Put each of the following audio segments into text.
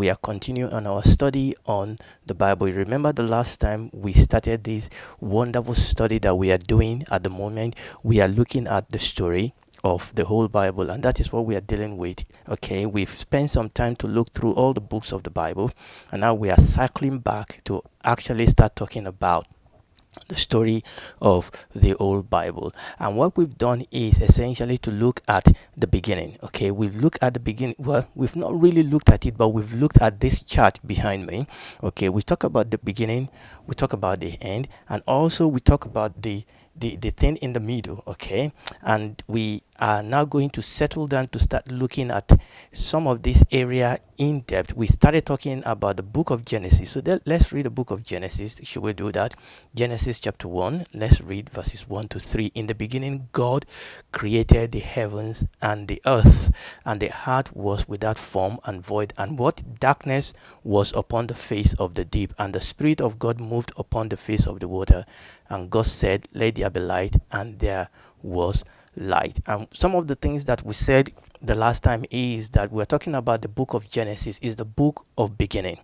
we are continuing on our study on the Bible. You remember the last time we started this wonderful study that we are doing at the moment? We are looking at the story of the whole Bible, and that is what we are dealing with. Okay, we've spent some time to look through all the books of the Bible, and now we are cycling back to actually start talking about the story of the old Bible. And what we've done is essentially to look at the beginning. Okay, we've looked at the beginning. Well, we've not really looked at it, but we've looked at this chart behind me. Okay, we talk about the beginning, we talk about the end, and also we talk about the thing in the middle. Okay, and we are now going to settle down to start looking at some of this area in depth. We started talking about the book of Genesis, so let's read the book of Genesis. Should we do that? Genesis chapter 1, let's read verses 1 to 3. In the beginning, God created the heavens and the earth, and the earth was without form and void, and what darkness was upon the face of the deep, and the Spirit of God moved upon the face of the water. And God said, "Let there be light," and there was light. And some of the things that we said the last time is that we're talking about the book of Genesis is the book of beginning,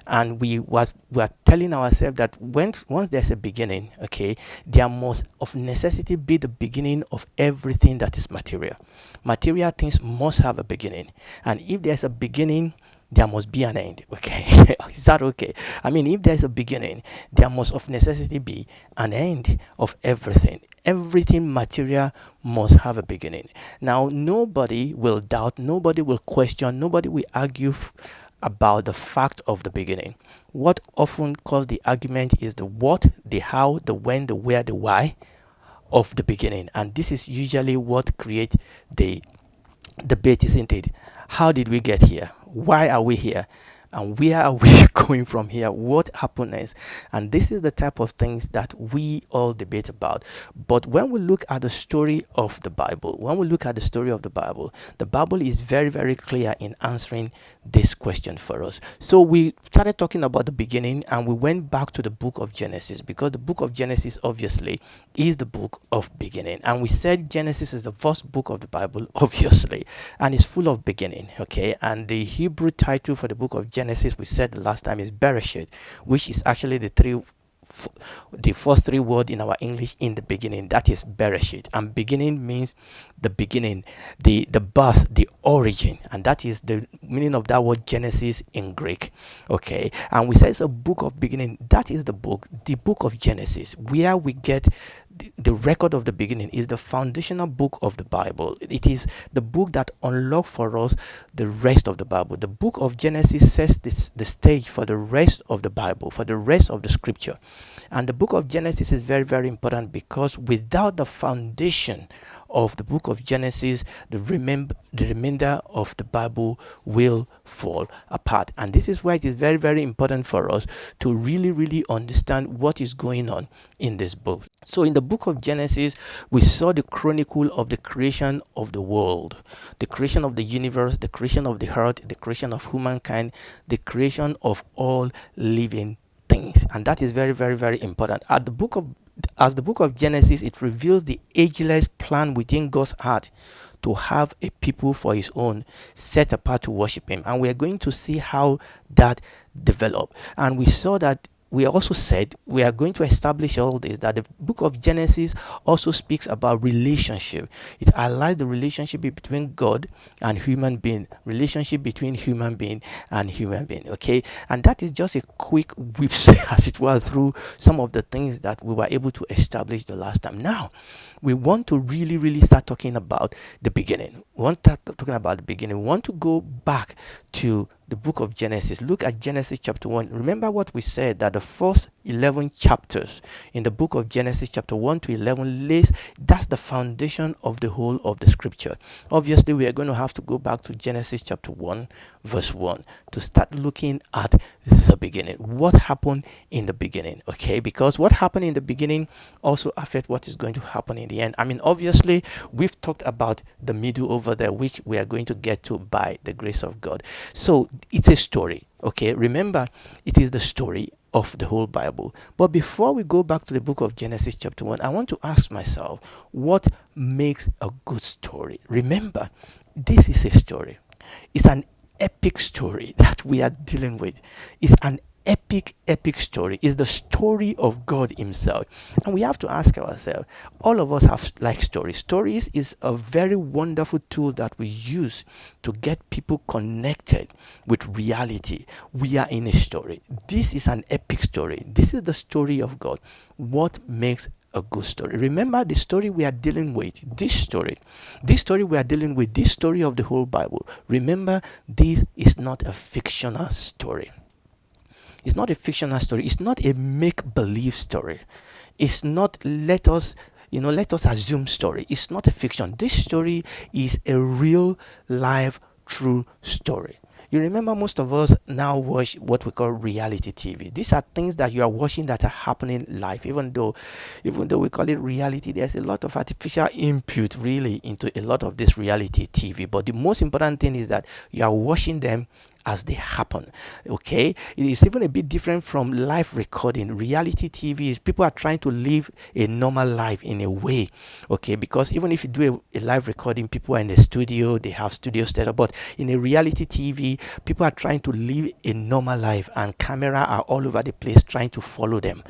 and we are telling ourselves that once there's a beginning, okay, there must of necessity be the beginning of everything that is material. Material things must have a beginning, and if there's a beginning, there must be an end. Okay, is that okay? I mean, if there's a beginning, there must of necessity be an end of everything. Everything material must have a beginning. Now, nobody will doubt, nobody will question, nobody will argue about the fact of the beginning. What often causes the argument is the what, the how, the when, the where, the why of the beginning, and this is usually what creates the debate, isn't it? How did we get here? Why are we here? And where are we going from here? What happened next? And this is the type of things that we all debate about. But when we look at the story of the Bible, the Bible is very, very clear in answering this question for us. So we started talking about the beginning, and we went back to the book of Genesis, because the book of Genesis obviously is the book of beginning. And we said Genesis is the first book of the Bible, obviously, and it's full of beginning. Okay, and the Hebrew title for the book of Genesis, we said the last time, is Bereshit, which is actually the first three words in our English in the beginning. That is Bereshit, and beginning means the beginning, the birth, the origin, and that is the meaning of that word Genesis in Greek. Okay, and we say it's a book of beginning. That is the book of Genesis, where we get the record of the beginning. Is the foundational book of the Bible. It is the book that unlocks for us the rest of the Bible. The book of Genesis sets the stage for the rest of the Bible, for the rest of the scripture. And the book of Genesis is very, very important, because without the foundation of the book of Genesis, the remainder of the Bible will fall apart. And this is why it is very, very important for us to really, really understand what is going on in this book. So in the book of Genesis, we saw the chronicle of the creation of the world, the creation of the universe, the creation of the earth, the creation of humankind, the creation of all living things. And that is very, very, very important. As the book of Genesis, it reveals the ageless plan within God's heart to have a people for his own, set apart to worship him. And we are going to see how that developed. And we saw that we also said we are going to establish all this, that the book of Genesis also speaks about relationship. It highlights the relationship between God and human being, relationship between human being and human being. Okay, and that is just a quick whip, as it were, through some of the things that we were able to establish the last time. Now we want to really, really start talking about the beginning. We want to start talking about the beginning. We want to go back to the book of Genesis. Look at Genesis chapter 1. Remember what we said, that the first 11 chapters in the book of Genesis chapter 1 to 11 lays, that's the foundation of the whole of the scripture. Obviously, we are going to have to go back to Genesis chapter 1 verse 1 to start looking at the beginning. What happened in the beginning? Okay, because what happened in the beginning also affects what is going to happen in the end. I mean, obviously, we've talked about the middle over there, which we are going to get to by the grace of God. So it's a story. Okay, remember, it is the story of the whole Bible. But before we go back to the book of Genesis chapter 1, I want to ask myself, what makes a good story? Remember, this is a story. It's an epic story that we are dealing with. It's an epic story. It's the story of God himself. And we have to ask ourselves, all of us have like stories. Stories is a very wonderful tool that we use to get people connected with reality. We are in a story. This is an epic story. This is the story of God. What makes a good story? Remember the story we are dealing with, this story we are dealing with, this story of the whole Bible. Remember, this is not a fictional story. It's not a fictional story. It's not a make-believe story. It's not let us assume story. It's not a fiction. This story is a real, live, true story. You remember most of us now watch what we call reality TV. These are things that you are watching that are happening live. Even though we call it reality, there's a lot of artificial input really into a lot of this reality TV. But the most important thing is that you are watching them as they happen. Okay, it is even a bit different from live recording. Reality TV is people are trying to live a normal life in a way. Okay, because even if you do a live recording, people are in the studio, they have studio setup. But in a reality TV, people are trying to live a normal life, and camera are all over the place trying to follow them.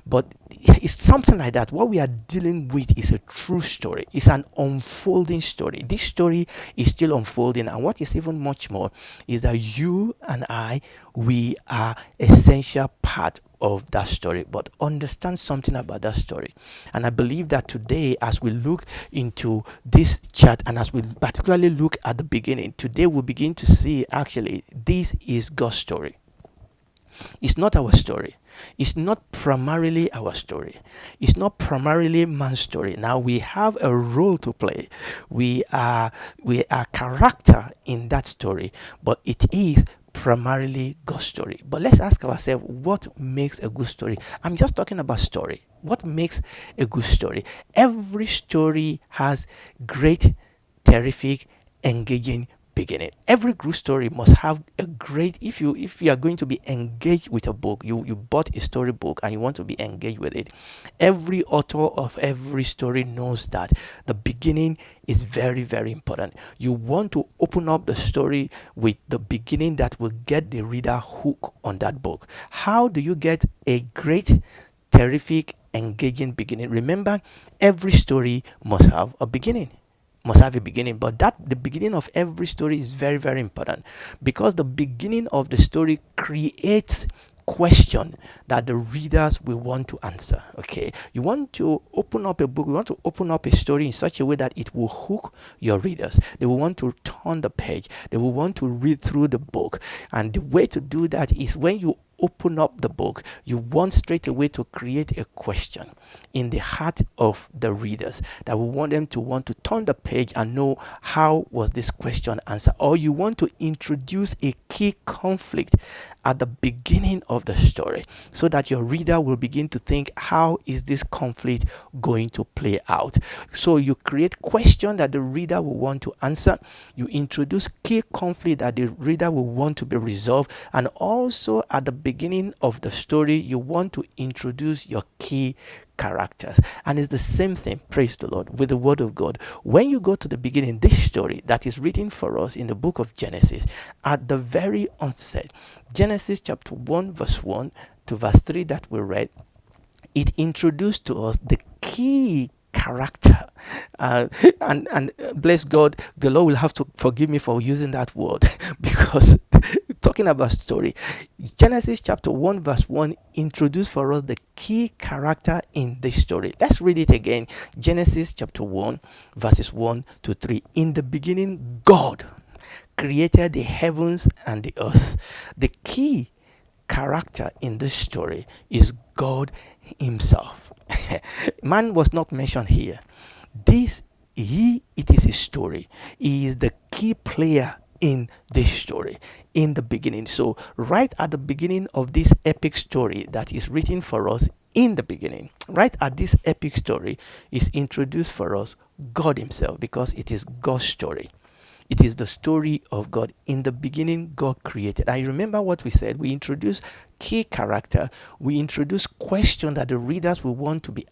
But it's something like that. What we are dealing with is a true story. It's an unfolding story. This story is still unfolding, and what is even much more is that you and I, we are essential part of that story. But understand something about that story. And I believe that today, as we look into this chart, and as we particularly look at the beginning, today we'll begin to see actually this is God's story. It's not our story. It's not primarily our story. It's not primarily man's story. Now we have a role to play. We are character in that story, but it is primarily God's story. But let's ask ourselves, what makes a good story? I'm just talking about story. What makes a good story? Every story has great, terrific, engaging beginning. Every good story must have a great, if you are going to be engaged with a book, you bought a story book and you want to be engaged with it. Every author of every story knows that the beginning is very, very important. You want to open up the story with the beginning that will get the reader hooked on that book. How do you get a great, terrific, engaging beginning? Remember, every story must have a beginning. But the beginning of every story is very, very important, because the beginning of the story creates question that the readers will want to answer. Okay, you want to open up a book, you want to open up a story in such a way that it will hook your readers. They will want to turn the page, they will want to read through the book. And the way to do that is, when you open up the book, you want straight away to create a question in the heart of the readers that will want them to want to turn the page and know, how was this question answered? Or you want to introduce a key conflict at the beginning of the story, so that your reader will begin to think, how is this conflict going to play out? So you create question that the reader will want to answer. You introduce key conflict that the reader will want to be resolved. And also at the beginning of the story, you want to introduce your key characters. And it's the same thing, praise the Lord, with the word of God. When you go to the beginning, this story that is written for us in the book of Genesis, at the very onset, Genesis chapter 1 verse 1 to verse 3 that we read, it introduced to us the key character. And bless God, the Lord will have to forgive me for using that word because talking about story, Genesis chapter 1 verse 1 introduced for us the key character in this story. Let's read it again. Genesis chapter 1 verses 1 to 3. In the beginning, God created the heavens and the earth. The key character in this story is God himself. Man was not mentioned here. It is his story. He is the key player in this story in the beginning. So right at the beginning of this epic story that is written for us in the beginning, right at this epic story is introduced for us God himself, because it is God's story. It is the story of God. In the beginning, God created. I remember what we said. We introduce key character. We introduce question that the readers will want to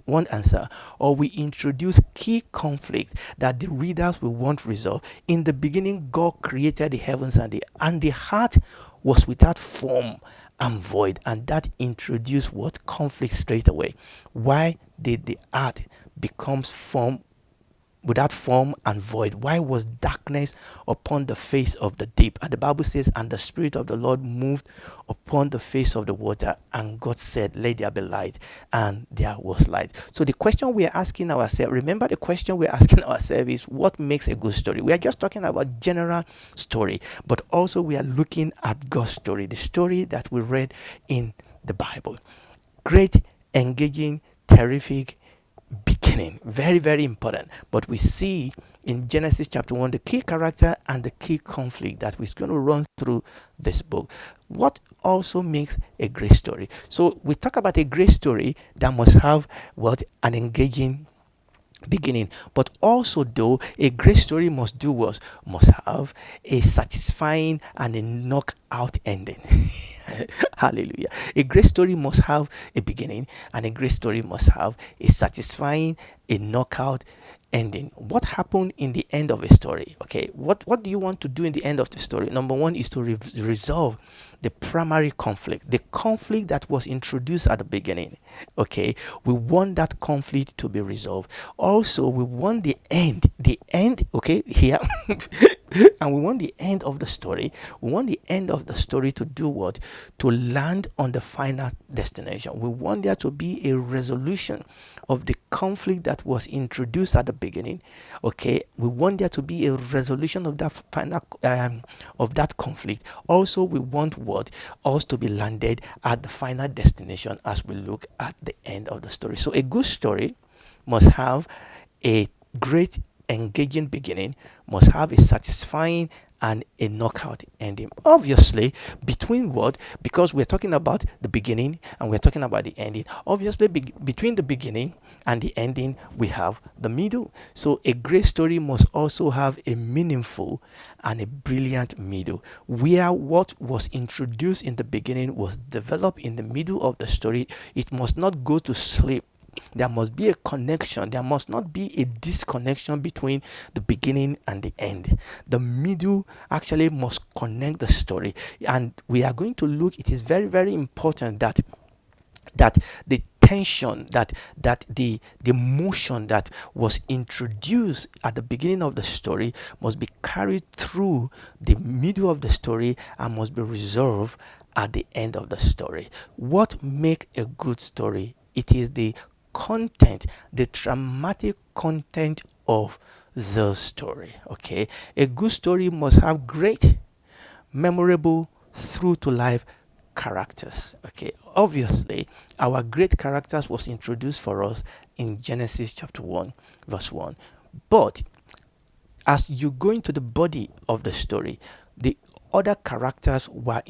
one answer, or we introduce key conflicts that the readers will want resolved. In the beginning, God created the heavens and the heart was without form and void, and that introduced what conflict straight away. Why did the earth becomes form without form and void? Why was darkness upon the face of the deep? And the Bible says, and the Spirit of the Lord moved upon the face of the water, and God said, let there be light, and there was light. So the question we are asking ourselves, remember the question we're asking ourselves is, what makes a good story? We are just talking about general story, but also we are looking at God's story, the story that we read in the Bible. Great, engaging, terrific, beginning. Very, very important. But we see in Genesis chapter 1 the key character and the key conflict that we're going to run through this book. What also makes a great story? So we talk about a great story that must have what? An engaging beginning, but also though a great story must do what? Must have a satisfying and a knockout ending. Hallelujah. A great story must have a beginning, and a great story must have a satisfying, a knockout ending. What happened in the end of a story? Okay, what do you want to do in the end of the story? Number one is to resolve the primary conflict, the conflict that was introduced at the beginning. Okay, we want that conflict to be resolved. Also, we want the end, okay, here. And we want the end of the story. We want the end of the story to do what? To land on the final destination. We want there to be a resolution of the conflict that was introduced at the beginning. Okay, we want there to be a resolution of that final of that conflict. Also, we want what? Us to be landed at the final destination as we look at the end of the story. So a good story must have a great engaging beginning, must have a satisfying and a knockout ending. Obviously, between what? Because we're talking about the beginning and we're talking about the ending. Obviously, between the beginning and the ending, we have the middle. So a great story must also have a meaningful and a brilliant middle, where what was introduced in the beginning was developed in the middle of the story. It must not go to sleep. There must be a connection. There must not be a disconnection between the beginning and the end. The middle actually must connect the story. And we are going to look, it is very, very important that the tension, that the motion that was introduced at the beginning of the story must be carried through the middle of the story and must be resolved at the end of the story. What makes a good story? It is the content, the dramatic content of the story. Okay, a good story must have great, memorable, through to life characters. Okay, obviously our great characters was introduced for us in Genesis chapter 1 verse 1, but as you go into the body of the story, the other characters will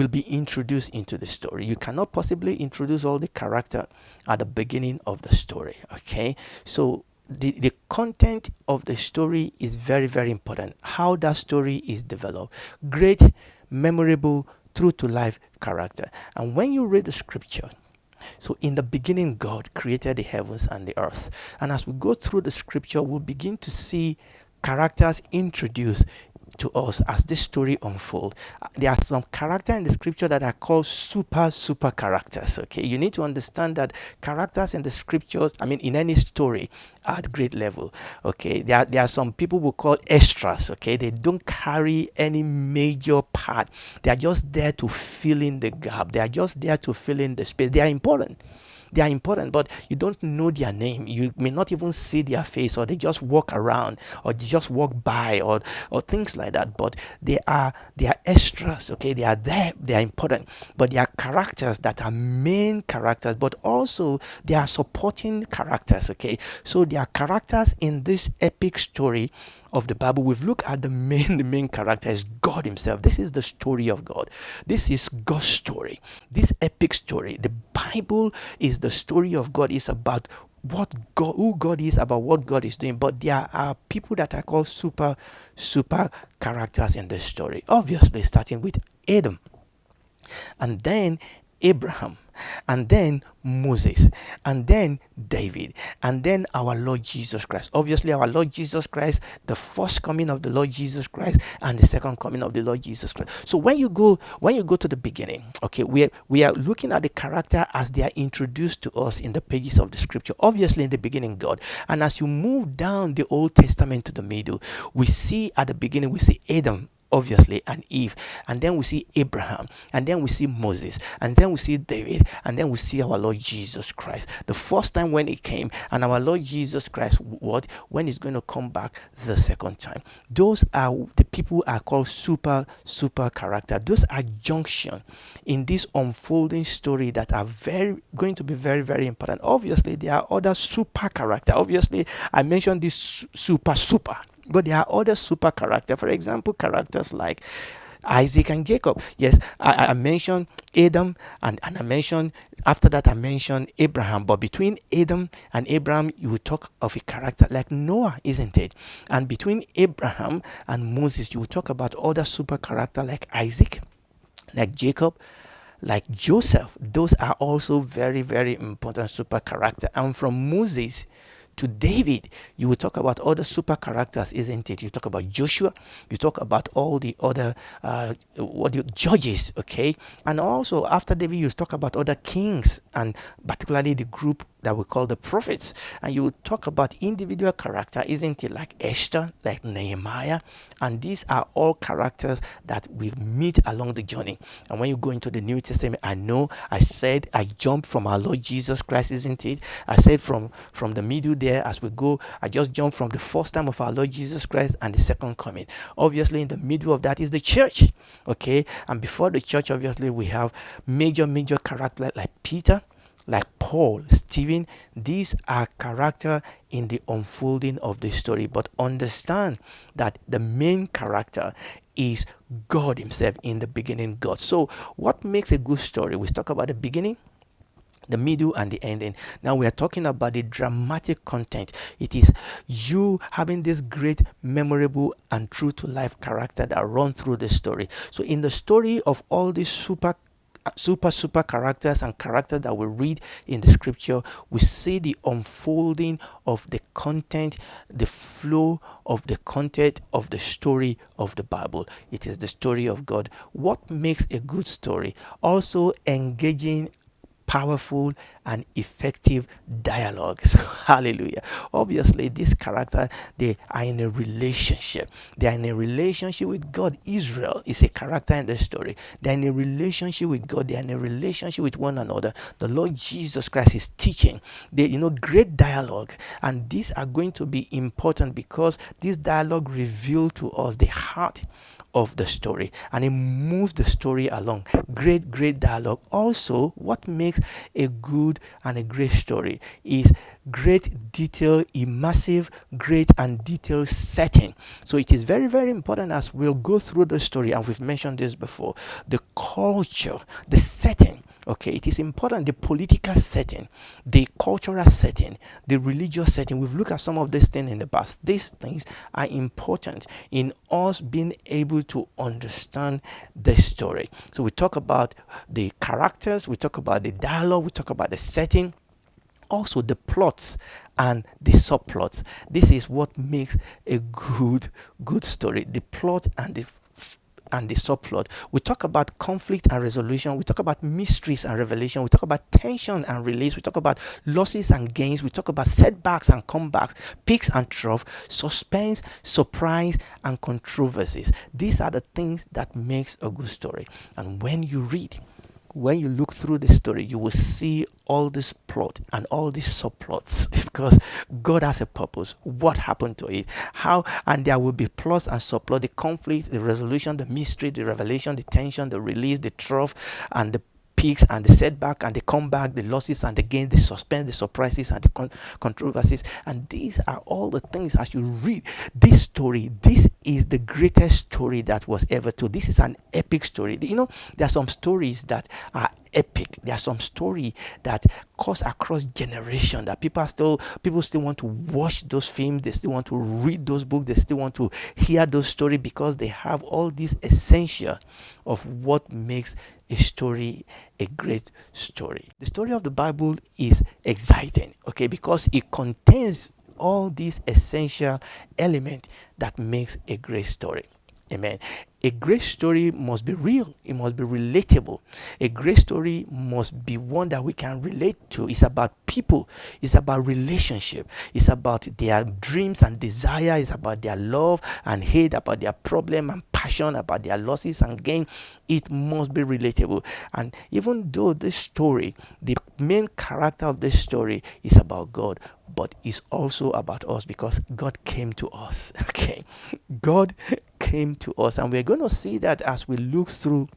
be introduced into the story. You cannot possibly introduce all the character at the beginning of the story. Okay, so the content of the story is very, very important. How that story is developed, great, memorable, true to life character. And when you read the scripture, so in the beginning God created the heavens and the earth, and as we go through the scripture, we'll begin to see characters introduced to us as this story unfolds. There are some characters in the scripture that are called super characters. Okay, you need to understand that characters in the scriptures, I mean in any story, are at great level. Okay, there are some people we call extras. Okay, they don't carry any major part. They are just there to fill in the gap. They are just there to fill in the space. They are important. They are important, but you don't know their name. You may not even see their face, or they just walk around, or they just walk by, or things like that. But they are extras. Okay, they are there. They are important, but they are characters that are main characters, but also they are supporting characters. Okay, so they are characters in this epic story of the Bible. We've looked at the main character is God himself. This is the story of God. This is God's story. This epic story. The Bible is the story of God. It's about who God is, about what God is doing. But there are people that are called super characters in this story. Obviously, starting with Adam, and then Abraham, and then Moses, and then David, and then our Lord Jesus Christ. Obviously, our Lord Jesus Christ, the first coming of the Lord Jesus Christ, and the second coming of the Lord Jesus Christ. So when you go to the beginning, okay, we are looking at the character as they are introduced to us in the pages of the scripture. Obviously, in the beginning, God. And as you move down the Old Testament to the middle, we see at the beginning, we see Adam, obviously, and Eve, and then we see Abraham, and then we see Moses, and then we see David, and then we see our Lord Jesus Christ. The first time when he came, and our Lord Jesus Christ, when he's going to come back the second time. Those are the people are called super character. Those are junction in this unfolding story that are going to be very, very important. Obviously, there are other super character. Obviously, I mentioned this super, but there are other super characters. For example, characters like Isaac and Jacob. Yes, I mentioned Adam, and I mentioned, after that I mentioned Abraham. But between Adam and Abraham, you will talk of a character like Noah, isn't it? And between Abraham and Moses, you will talk about other super character like Isaac, like Jacob, like Joseph. Those are also very, very important super character. And from Moses to David, you will talk about other super characters, isn't it? You talk about Joshua, you talk about all the other judges, okay? And also after David, you talk about other kings, and particularly the group that we call the prophets. And you will talk about individual character, isn't it? Like Esther, like Nehemiah. And these are all characters that we meet along the journey. And when you go into the New Testament, I know I said I jumped from our Lord Jesus Christ, isn't it? I said from the middle there, as we go, I just jumped from the first time of our Lord Jesus Christ and the second coming. Obviously, in the middle of that is the church, okay? And before the church, obviously, we have major characters like Peter, like Paul, Stephen. These are character in the unfolding of the story. But understand that the main character is God himself. In the beginning, God. So what makes a good story? We talk about the beginning, the middle, and the ending. Now we are talking about the dramatic content. It is you having this great, memorable, and true to life character that run through the story. So in the story of all these super characters and characters that we read in the scripture, we see the unfolding of the content, the flow of the content of the story of the Bible. It is the story of God. What makes a good story? Also engaging, powerful, and effective dialogue. So, hallelujah. Obviously, this character, they are in a relationship. They are in a relationship with God. Israel is a character in the story. They are in a relationship with God. They are in a relationship with one another. The Lord Jesus Christ is teaching. They, great dialogue. And these are going to be important because this dialogue reveals to us the heart of the story, and it moves the story along. Great dialogue. Also, what makes a good and a great story is great detail, immersive, great and detailed setting. So it is very, very important as we'll go through the story, and we've mentioned this before, the culture, the setting. Okay, it is important, the political setting, the cultural setting, the religious setting. We've looked at some of these things in the past. These things are important in us being able to understand the story. So we talk about the characters, we talk about the dialogue, we talk about the setting, also the plots and the subplots. This is what makes a good story, the plot and the subplot. We talk about conflict and resolution. We talk about mysteries and revelation. We talk about tension and release. We talk about losses and gains. We talk about setbacks and comebacks, peaks and trough, suspense, surprise, and controversies. These are the things that makes a good story. And when you look through the story, you will see all this plot and all these subplots because God has a purpose. What happened to it? How? And there will be plots and subplot, the conflict, the resolution, the mystery, the revelation, the tension, the release, the trough, and the peaks and the setback and the comeback, the losses and the gains, the suspense, the surprises and the controversies. And these are all the things as you read this story. This is the greatest story that was ever told. This is an epic story. There are some stories that are epic. There are some stories that caused across generation, that people still want to watch those films, they still want to read those books, they still want to hear those stories, because they have all these essential of what makes a story a great story. The story of the Bible is exciting, okay, because it contains all these essential elements that makes a great story. Amen. A great story must be real. It must be relatable. A great story must be one that we can relate to. It's about people. It's about relationship. It's about their dreams and desire. It's about their love and hate, about their problem and passion, about their losses and gain. It must be relatable. And even though this story, the main character of this story is about God, but it's also about us, because God came to us. Okay. God came to us, and we're going to see that as we look through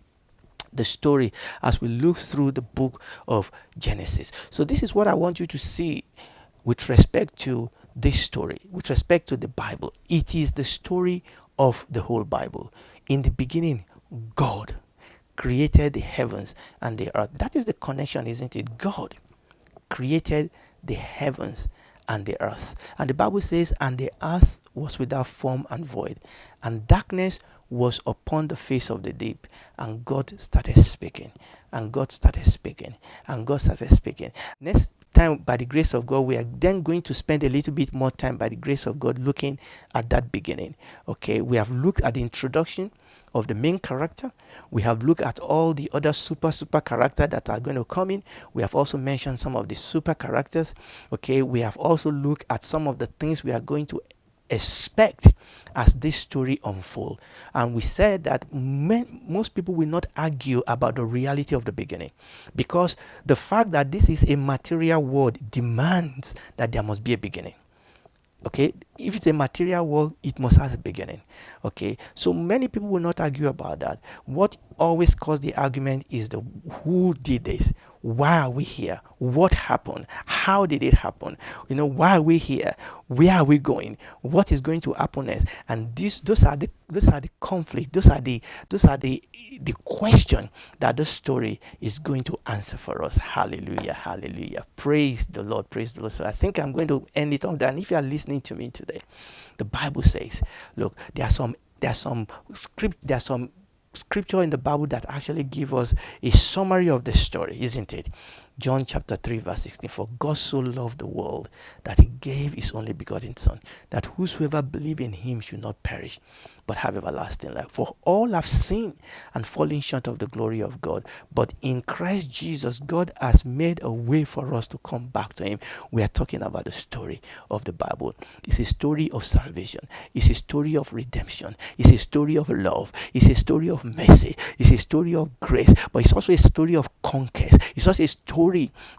the story, as we look through the book of Genesis. So this is what I want you to see with respect to this story, with respect to the Bible. It is the story of the whole Bible. In the beginning, God created the heavens and the earth. That is the connection, isn't it? God created the heavens and the earth. And the Bible says, and the earth was without form and void, and darkness was upon the face of the deep. And God started speaking. And God started speaking. And God started speaking. Next time, by the grace of God, we are then going to spend a little bit more time, by the grace of God, looking at that beginning. Okay, we have looked at the introduction of the main character. We have looked at all the other super characters that are going to come in. We have also mentioned some of the super characters. Okay, we have also looked at some of the things we are going to expect as this story unfolds. And we said that most people will not argue about the reality of the beginning, because the fact that this is a material world demands that there must be a beginning. Okay, if it's a material world, it must have a beginning. Okay, so many people will not argue about that. What always causes the argument is the who did this, why are we here, what happened, how did it happen, why are we here, where are we going, what is going to happen next. And those are the conflict, those are the question that the story is going to answer for us. Hallelujah, hallelujah, praise the Lord, praise the Lord. So I think I'm going to end it on that. And if you are listening to me today, the Bible says, look, there's some scripture in the Bible that actually give us a summary of the story, isn't it? John chapter 3 verse 16, for God so loved the world that he gave his only begotten son, that whosoever believe in him should not perish, but have everlasting life. For all have sinned and fallen short of the glory of God, but in Christ Jesus, God has made a way for us to come back to him. We are talking about the story of the Bible. It's a story of salvation. It's a story of redemption. It's a story of love. It's a story of mercy. It's a story of grace, but it's also a story of conquest. It's also a story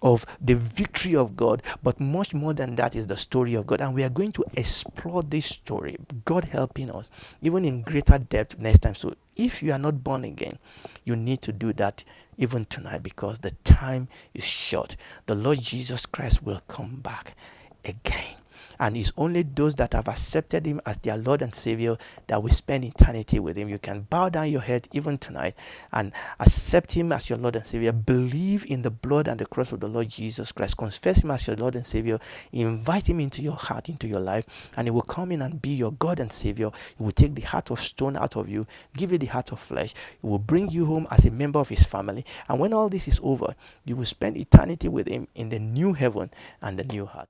of the victory of God, but much more than that is the story of God. And we are going to explore this story, God helping us, even in greater depth next time. So if you are not born again, you need to do that even tonight, because the time is short. The Lord Jesus Christ will come back again. And it's only those that have accepted him as their Lord and Savior that will spend eternity with him. You can bow down your head even tonight and accept him as your Lord and Savior. Believe in the blood and the cross of the Lord Jesus Christ. Confess him as your Lord and Savior. Invite him into your heart, into your life, and he will come in and be your God and Savior. He will take the heart of stone out of you, give you the heart of flesh. He will bring you home as a member of his family. And when all this is over, you will spend eternity with him in the new heaven and the new heart.